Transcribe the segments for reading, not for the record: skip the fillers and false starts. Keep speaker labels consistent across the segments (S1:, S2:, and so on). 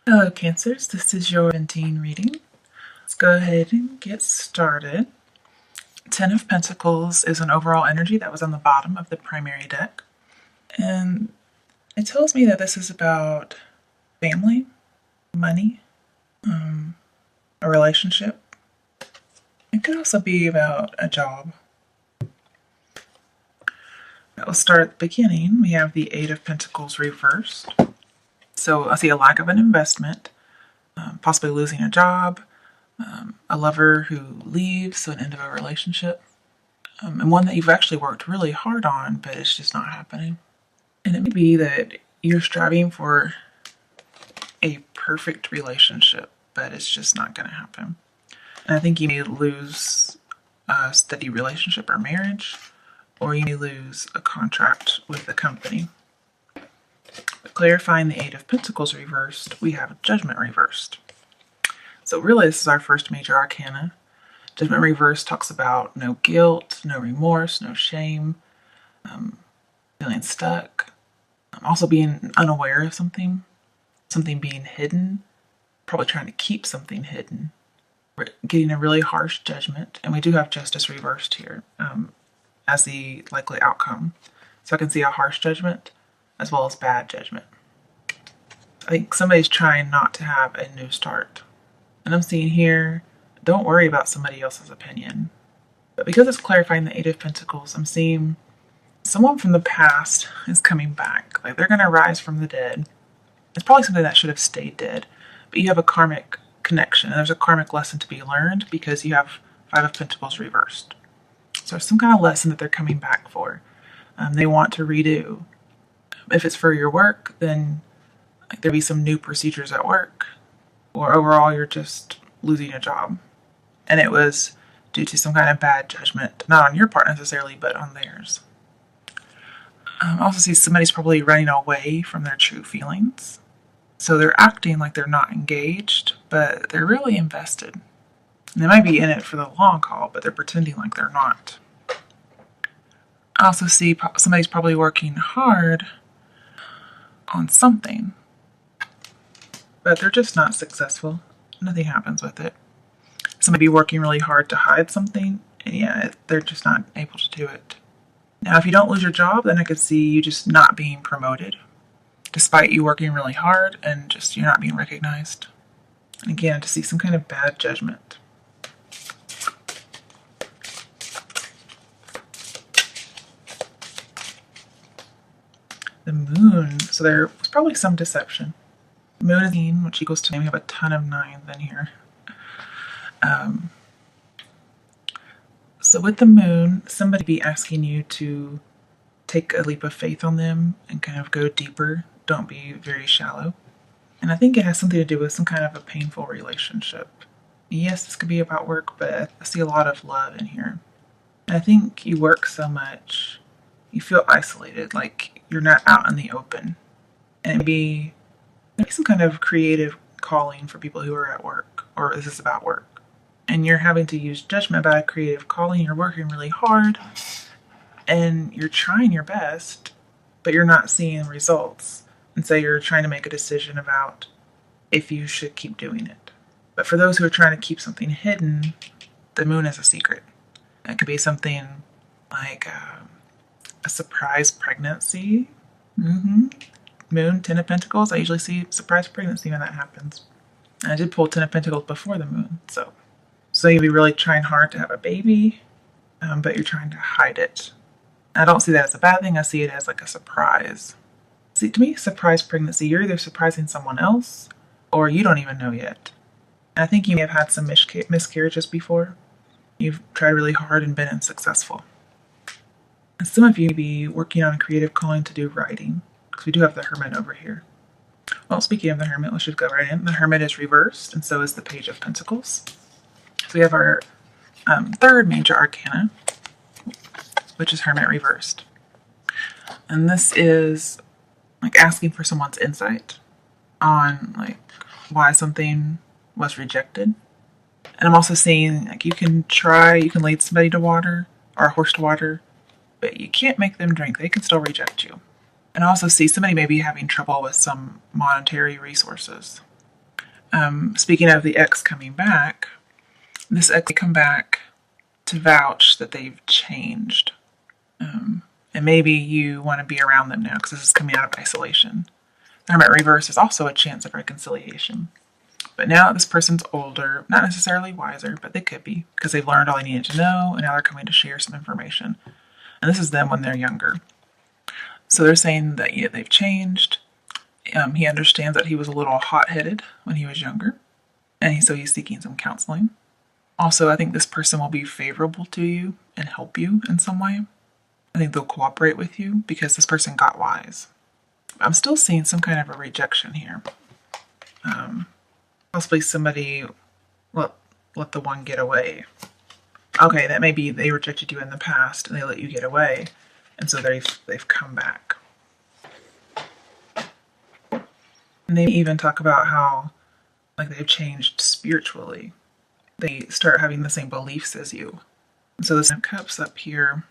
S1: Hello, Cancers. This is your 17 reading. Let's go ahead and get started. Ten of Pentacles is an overall energy that was on the bottom of the primary deck. And it tells me that this is about family, money, a relationship. It could also be about a job. We'll start at the beginning. We have the Eight of Pentacles reversed. So I see a lack of an investment, possibly losing a job, a lover who leaves, so an end of a relationship, and one that you've actually worked really hard on, but it's just not happening. And it may be that you're striving for a perfect relationship, but it's just not going to happen. And I think you may lose a steady relationship or marriage, or you may lose a contract with a company. But clarifying the Eight of Pentacles reversed, we have Judgment reversed. So really this is our first major arcana. Judgment reversed talks about no guilt, no remorse, no shame, feeling stuck, also being unaware of something being hidden, probably trying to keep something hidden, getting a really harsh judgment. And we do have Justice reversed here as the likely outcome. So I can see a harsh judgment as well as bad judgment. I think somebody's trying not to have a new start. And I'm seeing here, don't worry about somebody else's opinion. But because it's clarifying the Eight of Pentacles, I'm seeing someone from the past is coming back. Like they're going to rise from the dead. It's probably something that should have stayed dead. But you have a karmic connection. And there's a karmic lesson to be learned because you have Five of Pentacles reversed. So there's some kind of lesson that they're coming back for. They want to redo. If it's for your work, then there'll be some new procedures at work. Or overall, you're just losing a job. And it was due to some kind of bad judgment, not on your part necessarily, but on theirs. I also see somebody's probably running away from their true feelings. So they're acting like they're not engaged, but they're really invested. And they might be in it for the long haul, but they're pretending like they're not. I also see somebody's probably working hard on something, but they're just not successful. Nothing happens with it. Somebody be working really hard to hide something, and yeah, they're just not able to do it. Now, if you don't lose your job, then I could see you just not being promoted, despite you working really hard and just you're not being recognized. And again, to see some kind of bad judgment. The Moon, so there was probably some deception. The Moon is 9, which equals to, we have a ton of 9s in here. So with the Moon, somebody be asking you to take a leap of faith on them and kind of go deeper. Don't be very shallow. And I think it has something to do with some kind of a painful relationship. Yes, this could be about work, but I see a lot of love in here. And I think you work so much, you feel isolated, like you're not out in the open. And maybe some kind of creative calling for people who are at work, or this is about work. And you're having to use judgment about a creative calling. You're working really hard and you're trying your best, but you're not seeing results. And so you're trying to make a decision about if you should keep doing it. But for those who are trying to keep something hidden, the Moon is a secret. It could be something like a surprise pregnancy. Moon, Ten of Pentacles. I usually see surprise pregnancy when that happens. And I did pull Ten of Pentacles before the Moon, so you'll be really trying hard to have a baby, but you're trying to hide it. I don't see that as a bad thing. I see it as like a surprise. See, to me, surprise pregnancy, you're either surprising someone else or you don't even know yet. And I think you may have had some miscarriages before. You've tried really hard and been unsuccessful. And some of you may be working on a creative calling to do writing, because we do have the Hermit over here. Well, speaking of the Hermit, let's just go right in. The Hermit is reversed, and so is the Page of Pentacles. So we have our third major arcana, which is Hermit reversed. And this is like asking for someone's insight on like why something was rejected. And I'm also seeing like you can lead somebody to water or a horse to water, but you can't make them drink. They can still reject you. And I also see somebody may be having trouble with some monetary resources. Speaking of the ex coming back, this ex may come back to vouch that they've changed. And maybe you want to be around them now because this is coming out of isolation. The Hermit reverse is also a chance of reconciliation. But now this person's older, not necessarily wiser, but they could be because they've learned all they needed to know and now they're coming to share some information. And this is them when they're younger. So they're saying that they've changed. He understands that he was a little hot-headed when he was younger. And so he's seeking some counseling. Also, I think this person will be favorable to you and help you in some way. I think they'll cooperate with you because this person got wise. I'm still seeing some kind of a rejection here. Possibly somebody let the one get away. Okay, that may be they rejected you in the past and they let you get away. And so they've come back. And they even talk about how they've changed spiritually. They start having the same beliefs as you. And so this Ten of Cups up here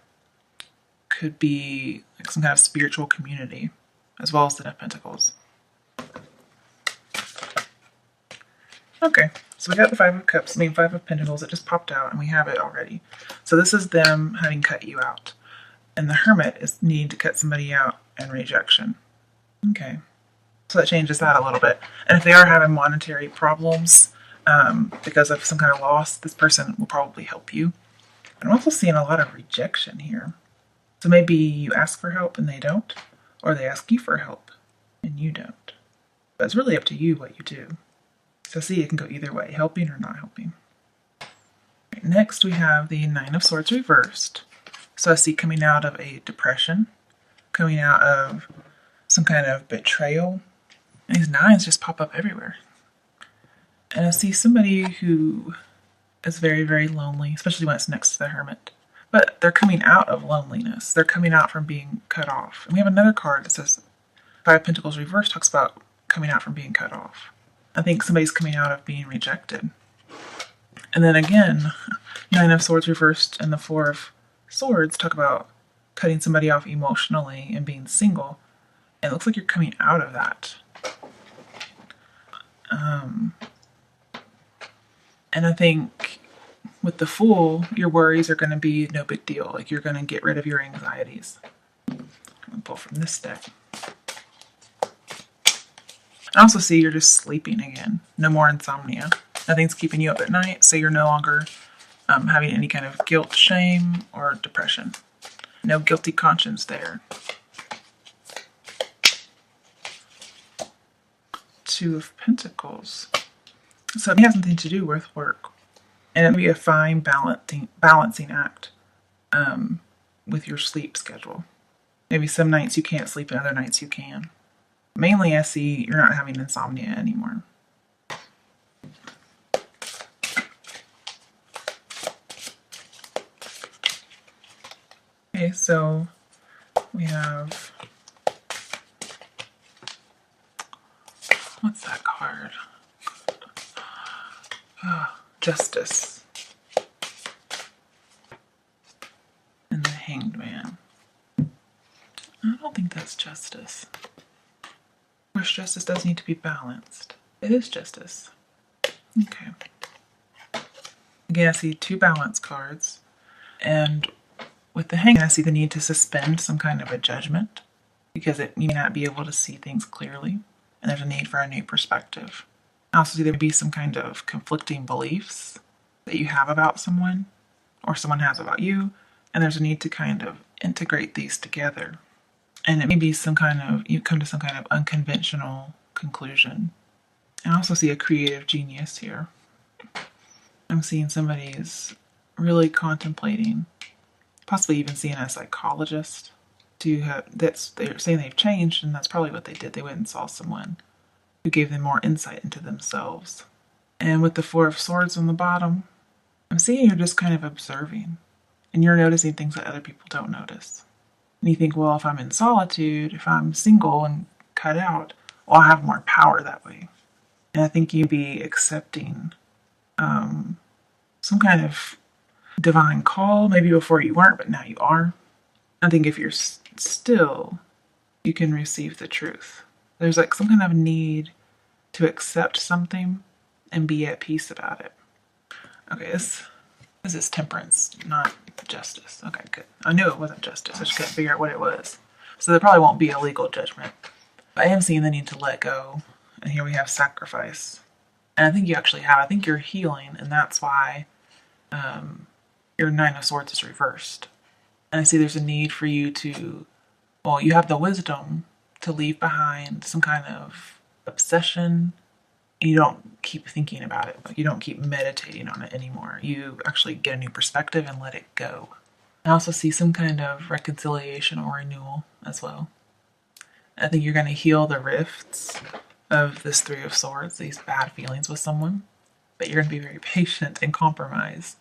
S1: could be some kind of spiritual community, as well as the Ten of Pentacles. Okay, so we got the Five of Cups, Five of Pentacles. It just popped out, and we have it already. So this is them having cut you out. And the Hermit is needing to cut somebody out and rejection. Okay, so that changes that a little bit. And if they are having monetary problems because of some kind of loss, this person will probably help you. I'm also seeing a lot of rejection here. So maybe you ask for help and they don't, or they ask you for help and you don't. But it's really up to you what you do. So see, it can go either way, helping or not helping. Right, next we have the Nine of Swords reversed. So I see coming out of a depression, coming out of some kind of betrayal. And these nines just pop up everywhere. And I see somebody who is very, very lonely, especially when it's next to the Hermit. But they're coming out of loneliness. They're coming out from being cut off. And we have another card that says Five of Pentacles reversed talks about coming out from being cut off. I think somebody's coming out of being rejected. And then again, Nine of Swords reversed and the Four of Swords talk about cutting somebody off emotionally and being single. And it looks like you're coming out of that. And I think with the Fool, your worries are going to be no big deal. Like you're going to get rid of your anxieties. I'm going to pull from this deck. I also see you're just sleeping again. No more insomnia. Nothing's keeping you up at night, so you're no longer having any kind of guilt, shame, or depression. No guilty conscience there. Two of Pentacles. So it has something to do with work. And it would be a fine balancing act with your sleep schedule. Maybe some nights you can't sleep and other nights you can. Mainly I see you're not having insomnia anymore. Okay, so we have, what's that card? Justice. And the Hanged Man. I don't think that's justice. Of course, justice does need to be balanced. It is justice. Okay. Again, I see two balance cards. And with the Hanged Man, I see the need to suspend some kind of a judgment because you may not be able to see things clearly. And there's a need for a new perspective. I also see there may be some kind of conflicting beliefs that you have about someone or someone has about you, and there's a need to kind of integrate these together. And it may be you come to some kind of unconventional conclusion. I also see a creative genius here. I'm seeing somebody's really contemplating, possibly even seeing a psychologist. They're saying they've changed, and that's probably what they did. They went and saw someone who gave them more insight into themselves. And with the Four of Swords on the bottom, I'm seeing you're just kind of observing. And you're noticing things that other people don't notice. And you think, well, if I'm in solitude, if I'm single and cut out, well, I have more power that way. And I think you'd be accepting some kind of divine call. Maybe before you weren't, but now you are. I think if you're still, you can receive the truth. There's some kind of need to accept something and be at peace about it. Okay, this is temperance, not justice. Okay, good. I knew it wasn't justice. I just couldn't figure out what it was. So there probably won't be a legal judgment. But I am seeing the need to let go. And here we have sacrifice. And I think you actually have. I think you're healing, and that's why your Nine of Swords is reversed. And I see there's a need for you to, well, you have the wisdom to leave behind some kind of obsession. You don't keep thinking about it. You don't keep meditating on it anymore. You actually get a new perspective and let it go. I also see some kind of reconciliation or renewal as well. I think you're going to heal the rifts of this Three of Swords, these bad feelings with someone, but you're going to be very patient and compromise.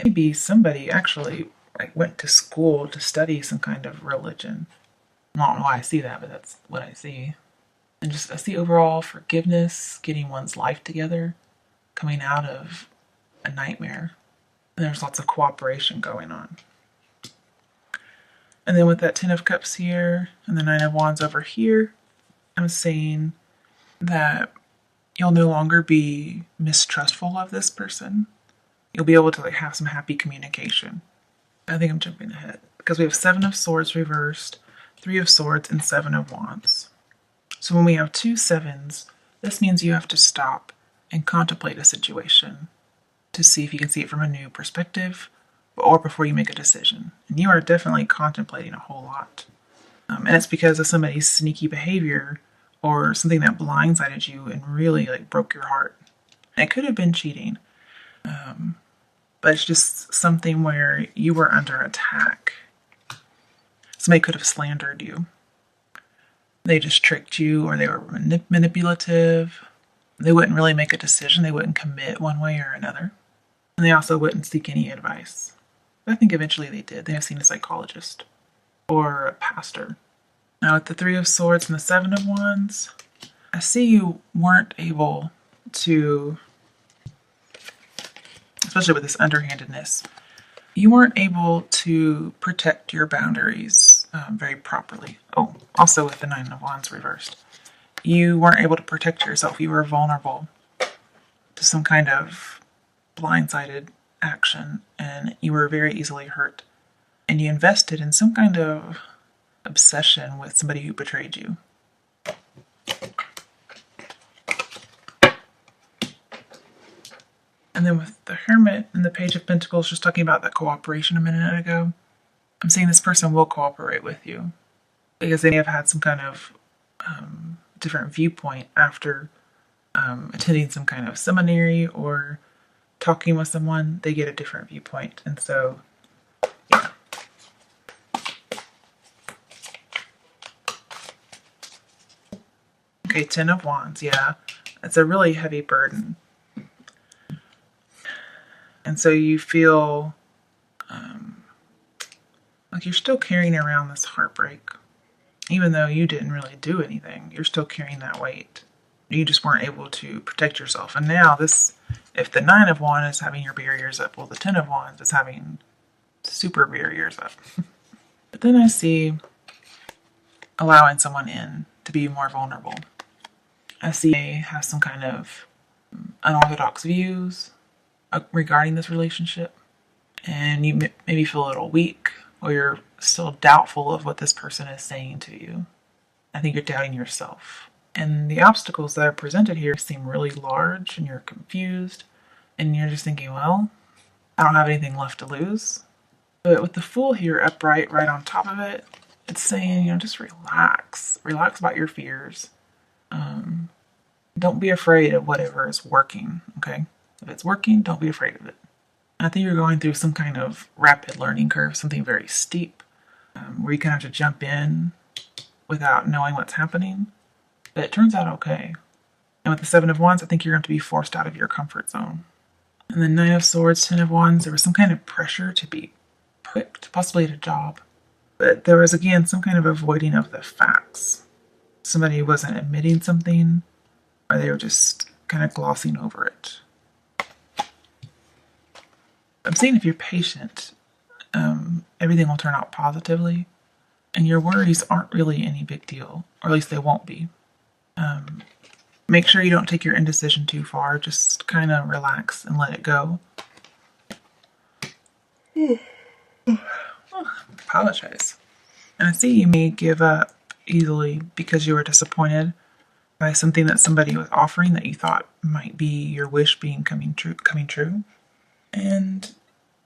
S1: Maybe somebody actually went to school to study some kind of religion. I don't know why I see that, but that's what I see. And just I see overall forgiveness, getting one's life together, coming out of a nightmare. And there's lots of cooperation going on. And then with that Ten of Cups here and the Nine of Wands over here, I'm saying that you'll no longer be mistrustful of this person. You'll be able to have some happy communication. I think I'm jumping ahead because we have Seven of Swords reversed, Three of Swords, and Seven of Wands. So when we have two sevens, this means you have to stop and contemplate a situation to see if you can see it from a new perspective or before you make a decision. And you are definitely contemplating a whole lot. And it's because of somebody's sneaky behavior or something that blindsided you and really broke your heart. And it could have been cheating, but it's just something where you were under attack. Somebody could have slandered you. They just tricked you, or they were manipulative. They wouldn't really make a decision. They wouldn't commit one way or another. And they also wouldn't seek any advice. But I think eventually they did. They have seen a psychologist or a pastor. Now with the Three of Swords and the Seven of Wands, I see you weren't able to, especially with this underhandedness, you weren't able to protect your boundaries very properly. Oh, also with the Nine of Wands reversed. You weren't able to protect yourself. You were vulnerable to some kind of blindsided action, and you were very easily hurt. And you invested in some kind of obsession with somebody who betrayed you. And then with the Hermit and the Page of Pentacles, just talking about that cooperation a minute ago, I'm saying this person will cooperate with you because they may have had some kind of different viewpoint after attending some kind of seminary or talking with someone. They get a different viewpoint. And so, yeah. Okay, Ten of Wands, yeah. It's a really heavy burden. And so you feel like you're still carrying around this heartbreak. Even though you didn't really do anything, you're still carrying that weight. You just weren't able to protect yourself. And now this, if the Nine of Wands is having your barriers up, well, the Ten of Wands is having super barriers up. But then I see allowing someone in to be more vulnerable. I see they have some kind of unorthodox views regarding this relationship, and you maybe feel a little weak, or you're still doubtful of what this person is saying to you. I think you're doubting yourself. And the obstacles that are presented here seem really large, and you're confused, and you're just thinking, well, I don't have anything left to lose. But with the Fool here upright right on top of it, it's saying, just relax. Relax about your fears. Don't be afraid of whatever is working, okay? If it's working, don't be afraid of it. I think you're going through some kind of rapid learning curve, something very steep, where you kind of have to jump in without knowing what's happening. But it turns out okay. And with the Seven of Wands, I think you're going to be forced out of your comfort zone. And the Nine of Swords, Ten of Wands, there was some kind of pressure to be picked, possibly at a job. But there was, again, some kind of avoiding of the facts. Somebody wasn't admitting something, or they were just kind of glossing over it. I'm seeing if you're patient, everything will turn out positively, and your worries aren't really any big deal, or at least they won't be. Make sure you don't take your indecision too far. Just kind of relax and let it go. Apologize. And I see you may give up easily because you were disappointed by something that somebody was offering that you thought might be your wish coming true. And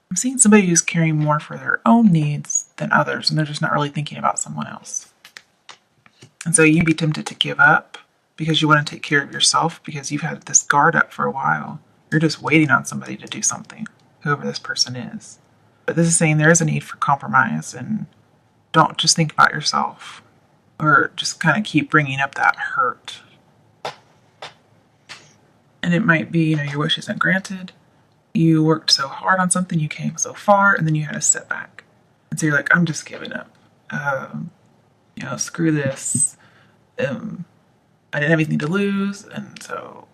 S1: I'm seeing somebody who's caring more for their own needs than others, and they're just not really thinking about someone else. And so you'd be tempted to give up because you want to take care of yourself because you've had this guard up for a while. You're just waiting on somebody to do something, whoever this person is. But this is saying there is a need for compromise, and don't just think about yourself or just kind of keep bringing up that hurt. And it might be, your wish isn't granted. You worked so hard on something, you came so far, and then you had a setback. And so you're like, I'm just giving up. Screw this. I didn't have anything to lose, and so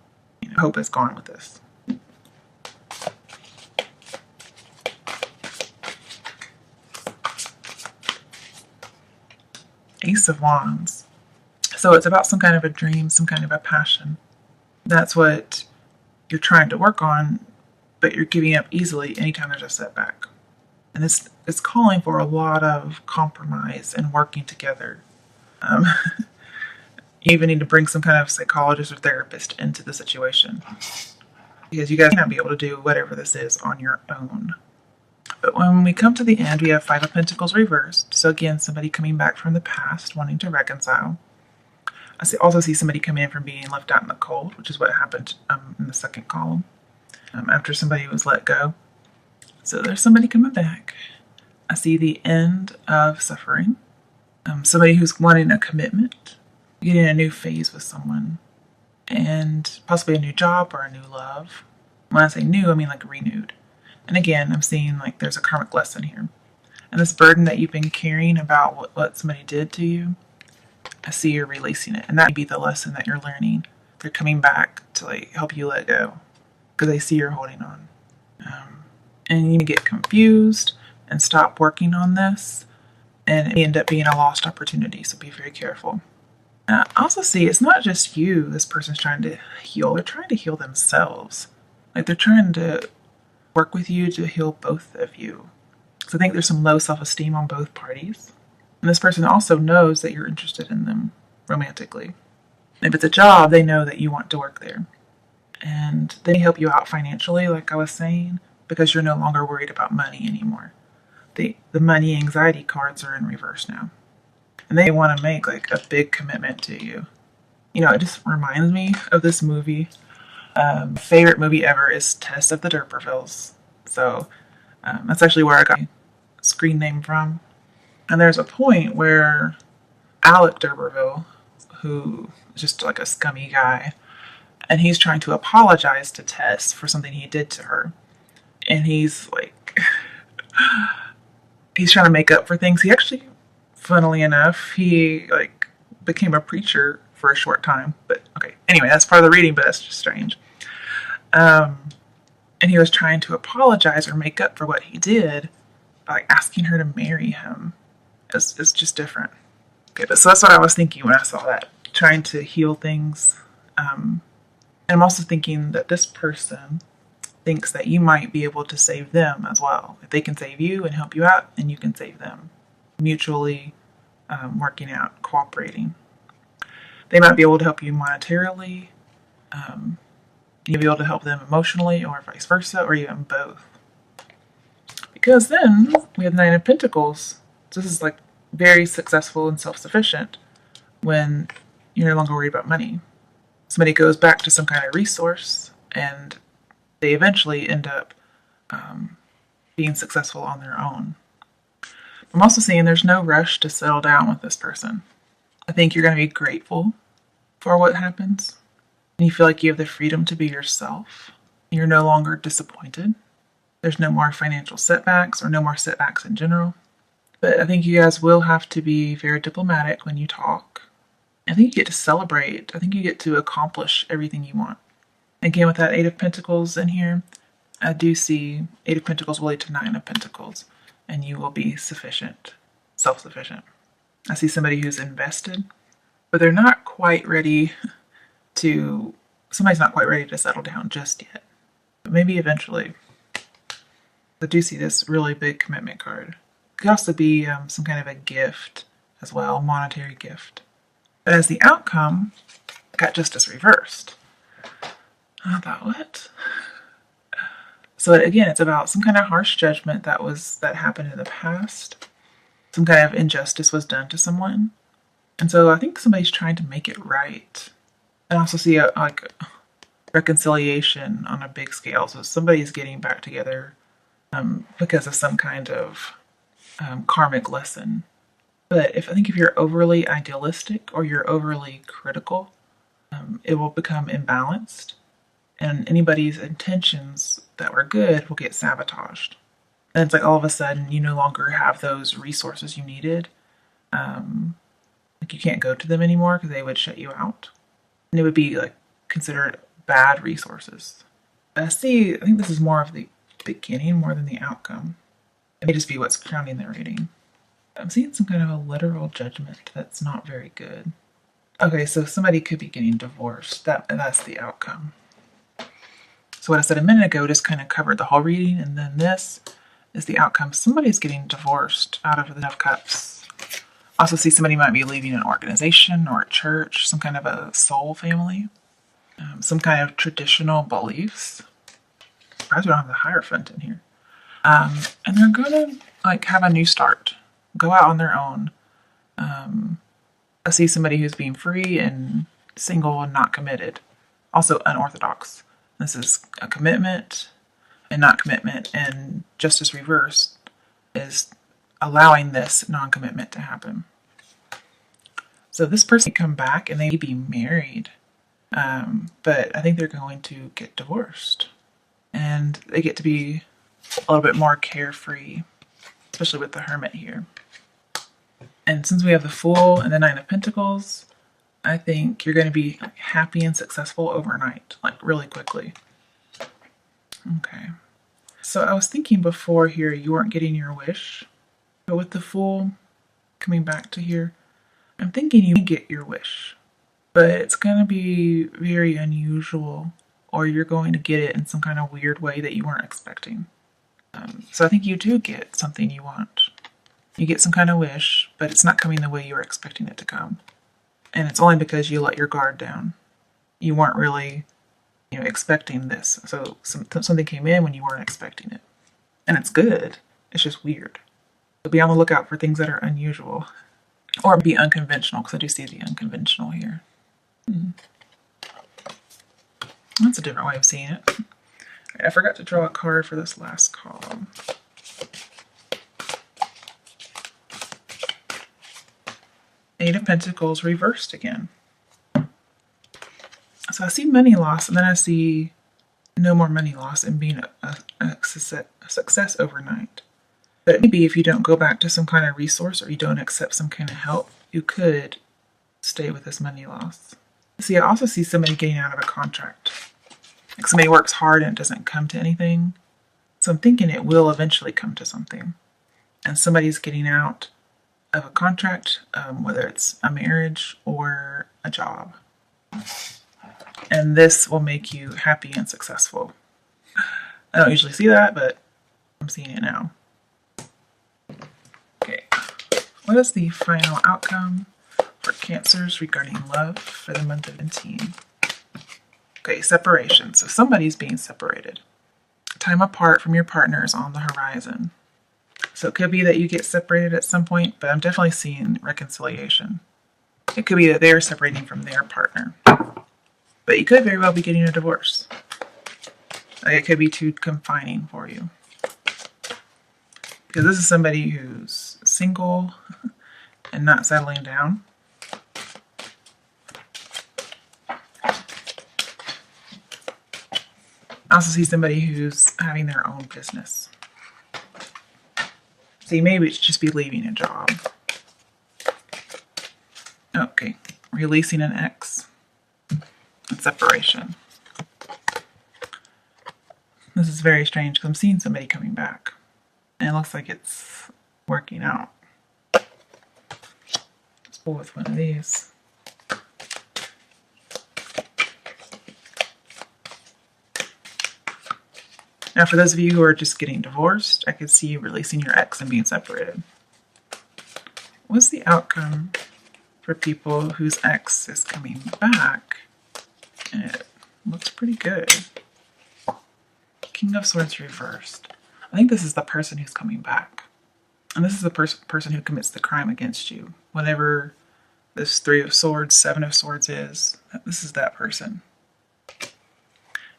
S1: hope is gone with this. Ace of Wands. So it's about some kind of a dream, some kind of a passion. That's what you're trying to work on, but you're giving up easily anytime there's a setback. And it's calling for a lot of compromise and working together. You even need to bring some kind of psychologist or therapist into the situation, because you guys may not be able to do whatever this is on your own. But when we come to the end, we have Five of Pentacles reversed. So again, somebody coming back from the past, wanting to reconcile. I also see somebody coming in from being left out in the cold, which is what happened in the second column, after somebody was let go. So there's somebody coming back. I see the end of suffering. Somebody who's wanting a commitment, getting a new phase with someone, and possibly a new job or a new love. When I say new, I mean like renewed. And again, I'm seeing like there's a karmic lesson here. And this burden that you've been carrying about what somebody did to you, I see you're releasing it. And that may be the lesson that you're learning. They're coming back to help you let go because they see you're holding on. And you get confused and stop working on this, and it may end up being a lost opportunity. So be very careful. And I also see it's not just you this person's trying to heal. They're trying to heal themselves. They're trying to work with you to heal both of you. So I think there's some low self-esteem on both parties. And this person also knows that you're interested in them romantically. If it's a job, they know that you want to work there. And they may help you out financially, like I was saying, because you're no longer worried about money anymore. The money anxiety cards are in reverse now. And they want to make a big commitment to you. It just reminds me of this movie. Favorite movie ever is Test of the D'Urbervilles. So that's actually where I got my screen name from. And there's a point where Alec D'Urberville, who is just a scummy guy, and he's trying to apologize to Tess for something he did to her. And he's he's trying to make up for things. He actually, funnily enough, he became a preacher for a short time. But okay, anyway, that's part of the reading, but that's just strange. And he was trying to apologize or make up for what he did by asking her to marry him. It's just different. Okay, but so that's what I was thinking when I saw that, trying to heal things. And I'm also thinking that this person thinks that you might be able to save them as well. If they can save you and help you out, then you can save them. Mutually working out, cooperating. They might be able to help you monetarily. You'll be able to help them emotionally, or vice versa, or even both. Because then we have the Nine of Pentacles. So this is very successful and self-sufficient when you're no longer worried about money. Somebody goes back to some kind of resource, and they eventually end up being successful on their own. I'm also seeing there's no rush to settle down with this person. I think you're going to be grateful for what happens. And you feel like you have the freedom to be yourself. You're no longer disappointed. There's no more financial setbacks or no more setbacks in general. But I think you guys will have to be very diplomatic when you talk. I think you get to celebrate. I think you get to accomplish everything you want. Again, with that Eight of Pentacles in here, I do see Eight of Pentacles will lead to Nine of Pentacles. And you will be sufficient, self-sufficient. I see somebody who's invested, but they're not quite ready to somebody's not quite ready to settle down just yet. But maybe eventually. I do see this really big commitment card. It could also be some kind of a gift as well, monetary gift. But as the outcome, I got justice reversed. I thought, what? So again, it's about some kind of harsh judgment that happened in the past. Some kind of injustice was done to someone. And so I think somebody's trying to make it right. And I also see a reconciliation on a big scale. So somebody's getting back together because of some kind of karmic lesson. But I think if you're overly idealistic or you're overly critical, it will become imbalanced. And anybody's intentions that were good will get sabotaged. And it's like all of a sudden you no longer have those resources you needed. Like you can't go to them anymore because they would shut you out. And it would be like considered bad resources. I think this is more of the beginning more than the outcome. It may just be what's crowning the reading. I'm seeing some kind of a literal judgment that's not very good. Okay, so somebody could be getting divorced. That's the outcome. So what I said a minute ago just kind of covered the whole reading, and then this is the outcome. Somebody's getting divorced out of the Knight of Cups. Also see somebody might be leaving an organization or a church, some kind of a soul family, some kind of traditional beliefs. Surprised we don't have the Hierophant in here. And they're gonna have a new start, go out on their own. I see somebody who's being free and single and not committed, also unorthodox. This is a commitment and not commitment, and justice reversed is allowing this non-commitment to happen. So this person can come back and they may be married, but I think they're going to get divorced. And they get to be a little bit more carefree, especially with the Hermit here. And since we have the Fool and the Nine of Pentacles, I think you're going to be happy and successful overnight, really quickly. Okay. So I was thinking before here you weren't getting your wish, but with the Fool coming back to here, I'm thinking you may get your wish, but it's going to be very unusual, or you're going to get it in some kind of weird way that you weren't expecting. So I think you do get something you want. You get some kind of wish, but it's not coming the way you were expecting it to come. And it's only because you let your guard down. You weren't really, expecting this. So something came in when you weren't expecting it. And it's good. It's just weird. So be on the lookout for things that are unusual. Or be unconventional, because I do see the unconventional here. That's a different way of seeing it. I forgot to draw a card for this last column. Eight of Pentacles reversed again. So I see money loss, and then I see no more money loss and being a success overnight. But maybe if you don't go back to some kind of resource or you don't accept some kind of help, you could stay with this money loss. See, I also see somebody getting out of a contract. Like somebody works hard and it doesn't come to anything. So I'm thinking it will eventually come to something. And somebody's getting out of a contract, whether it's a marriage or a job. And this will make you happy and successful. I don't usually see that, but I'm seeing it now. Okay, what is the final outcome for Cancers regarding love for the month of 17? Okay, separation. So somebody's being separated. Time apart from your partner is on the horizon. So it could be that you get separated at some point, but I'm definitely seeing reconciliation. It could be that they're separating from their partner. But you could very well be getting a divorce. It could be too confining for you. Because this is somebody who's single and not settling down. I also see somebody who's having their own business. So you may just be leaving a job. Okay, releasing an ex. And separation. This is very strange because I'm seeing somebody coming back. And it looks like it's working out. Let's pull with one of these. Now, for those of you who are just getting divorced, I could see you releasing your ex and being separated. What's the outcome for people whose ex is coming back? It looks pretty good. King of Swords reversed. I think this is the person who's coming back. And this is the person who commits the crime against you. Whatever this 3 of Swords, 7 of Swords is, this is that person.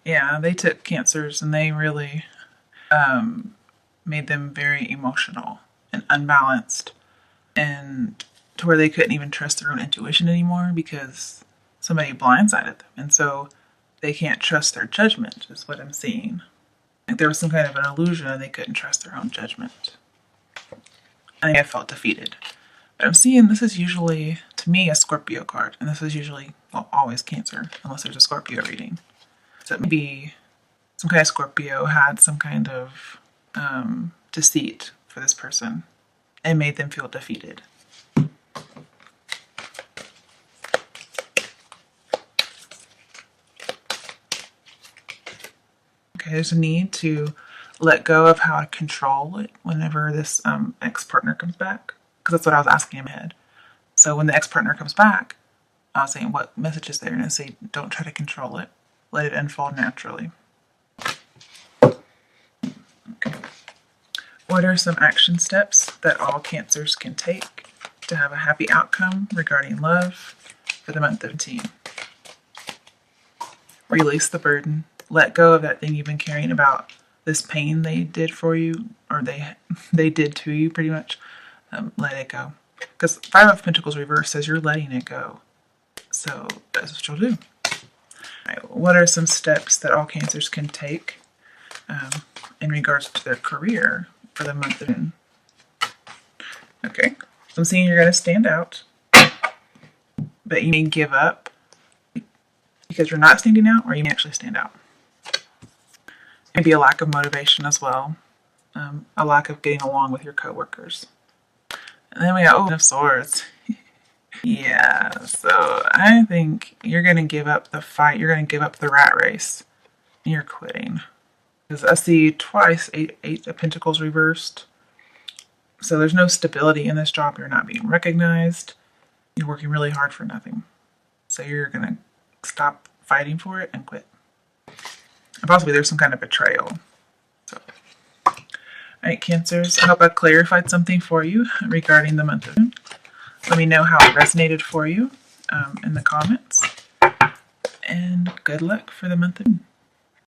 S1: Yeah, they took Cancers and they really made them very emotional and unbalanced, and to where they couldn't even trust their own intuition anymore because somebody blindsided them. And so they can't trust their judgment, is what I'm seeing. Like there was some kind of an illusion and they couldn't trust their own judgment. I think I felt defeated. But I'm seeing this is usually, to me, a Scorpio card. And this is usually, well, always Cancer, unless there's a Scorpio reading. So maybe some kind of Scorpio had some kind of deceit for this person and made them feel defeated. Okay, there's a need to let go of how to control it whenever this ex-partner comes back. Because that's what I was asking him ahead. So when the ex-partner comes back, I was saying, what message is there? And I say, don't try to control it. Let it unfold naturally. Okay. What are some action steps that all Cancers can take to have a happy outcome regarding love for the month of Teen? Release the burden. Let go of that thing you've been carrying about this pain they did for you, or they did to you, pretty much. Let it go. Because 5 of Pentacles reverse says you're letting it go. So that's what you'll do. Right, what are some steps that all Cancers can take in regards to their career for the month of June? Okay, so I'm seeing you're going to stand out, but you may give up because you're not standing out, or you may actually stand out. Maybe a lack of motivation as well, a lack of getting along with your coworkers. And then we have Ten of Swords. Yeah, so I think you're going to give up the fight. You're going to give up the rat race. You're quitting. Because I see twice 8 of Pentacles reversed. So there's no stability in this job. You're not being recognized. You're working really hard for nothing. So you're going to stop fighting for it and quit. And possibly there's some kind of betrayal. So, all right, Cancers, I hope I clarified something for you regarding the month of June. Let me know how it resonated for you in the comments. And good luck for the month of June.